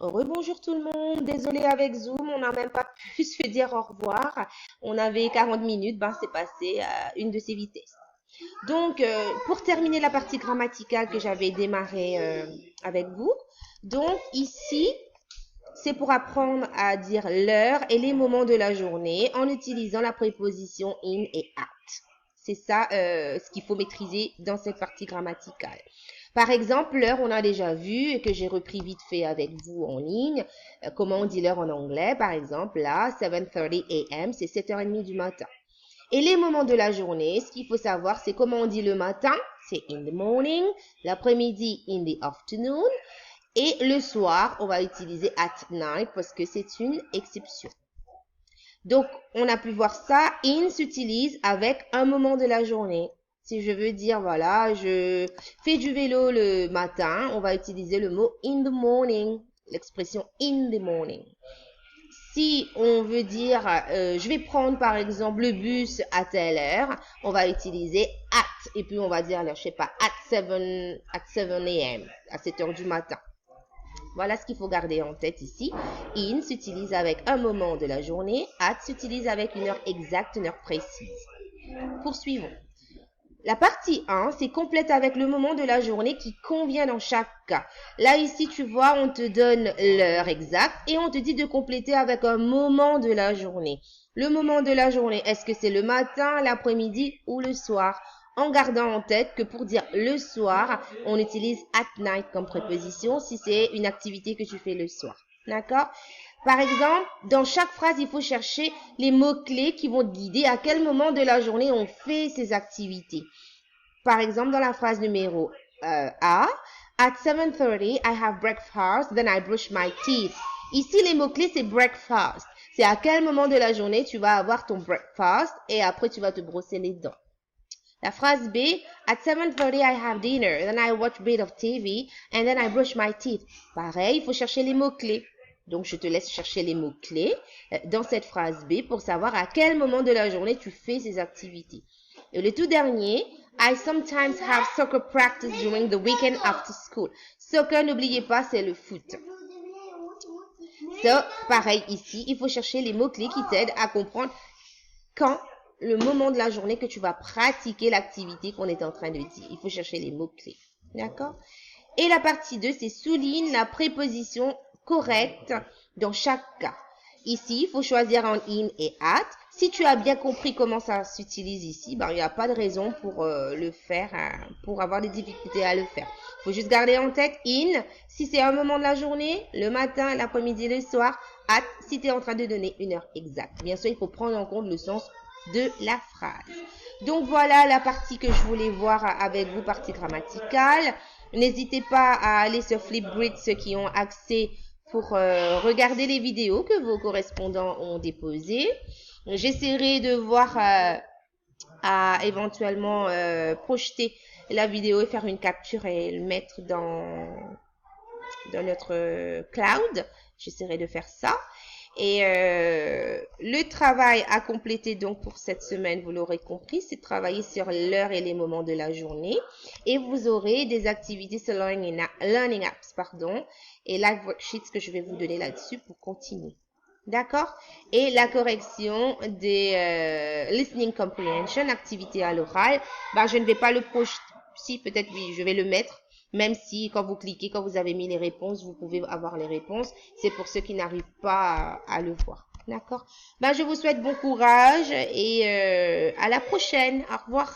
Rebonjour tout le monde, désolé avec Zoom, on n'a même pas pu se dire au revoir. On avait 40 minutes, ben c'est passé à une de ses vitesses. Donc, pour terminer la partie grammaticale que j'avais démarré avec vous, donc ici, c'est pour apprendre à dire l'heure et les moments de la journée en utilisant la préposition in et at. C'est ça ce qu'il faut maîtriser dans cette partie grammaticale. Par exemple, l'heure, on a déjà vu et que j'ai repris vite fait avec vous en ligne. Comment on dit l'heure en anglais, par exemple, là, 7:30 a.m., c'est 7h30 du matin. Et les moments de la journée, ce qu'il faut savoir, c'est comment on dit le matin, c'est in the morning, l'après-midi, in the afternoon, et le soir, on va utiliser at night parce que c'est une exception. Donc, on a pu voir ça. In s'utilise avec un moment de la journée. Si je veux dire, voilà, je fais du vélo le matin, on va utiliser le mot in the morning, l'expression in the morning. Si on veut dire, je vais prendre par exemple le bus à telle heure, on va utiliser at, et puis on va dire, je sais pas, at 7 a.m., à 7 heures du matin. Voilà ce qu'il faut garder en tête ici. In s'utilise avec un moment de la journée. At s'utilise avec une heure exacte, une heure précise. Poursuivons. La partie 1, c'est complète avec le moment de la journée qui convient dans chaque cas. Là, ici, tu vois, on te donne l'heure exacte et on te dit de compléter avec un moment de la journée. Le moment de la journée, est-ce que c'est le matin, l'après-midi ou le soir? En gardant en tête que pour dire le soir, on utilise at night comme préposition si c'est une activité que tu fais le soir. D'accord? Par exemple, dans chaque phrase, il faut chercher les mots-clés qui vont te guider à quel moment de la journée on fait ces activités. Par exemple, dans la phrase numéro A, at 7:30, I have breakfast, then I brush my teeth. Ici, les mots-clés, c'est breakfast. C'est à quel moment de la journée tu vas avoir ton breakfast et après tu vas te brosser les dents. La phrase B, at 7:30 I have dinner, then I watch a bit of TV, and then I brush my teeth. Pareil, il faut chercher les mots-clés. Donc, je te laisse chercher les mots-clés dans cette phrase B pour savoir à quel moment de la journée tu fais ces activités. Et le tout dernier, I sometimes have soccer practice during the weekend after school. Soccer, n'oubliez pas, c'est le foot. Pareil ici, il faut chercher les mots-clés qui t'aident à comprendre quand le moment de la journée que tu vas pratiquer l'activité qu'on est en train de dire. Il faut chercher les mots-clés. D'accord? Et la partie 2, c'est souligne la préposition correcte dans chaque cas. Ici, il faut choisir en in et at. Si tu as bien compris comment ça s'utilise ici, ben, il n'y a pas de raison pour le faire, pour avoir des difficultés à le faire. Il faut juste garder en tête in, si c'est un moment de la journée, le matin, l'après-midi, le soir. At, si tu es en train de donner une heure exacte. Bien sûr, il faut prendre en compte le sens de la phrase. Donc voilà la partie que je voulais voir avec vous, partie grammaticale. N'hésitez pas à aller sur Flipgrid, ceux qui ont accès pour regarder les vidéos que vos correspondants ont déposées. J'essaierai de voir à éventuellement projeter la vidéo et faire une capture et le mettre dans notre cloud. J'essaierai de faire ça. Et le travail à compléter donc pour cette semaine, vous l'aurez compris, c'est de travailler sur l'heure et les moments de la journée. Et vous aurez des activités sur Learning Apps, et live worksheets que je vais vous donner là-dessus pour continuer. D'accord? Et la correction des listening comprehension, activité à l'oral, ben, je ne vais pas le projeter. Si, peut-être oui, je vais le mettre. Même si quand vous cliquez, quand vous avez mis les réponses, vous pouvez avoir les réponses. C'est pour ceux qui n'arrivent pas à le voir. D'accord? Ben, je vous souhaite bon courage et à la prochaine. Au revoir.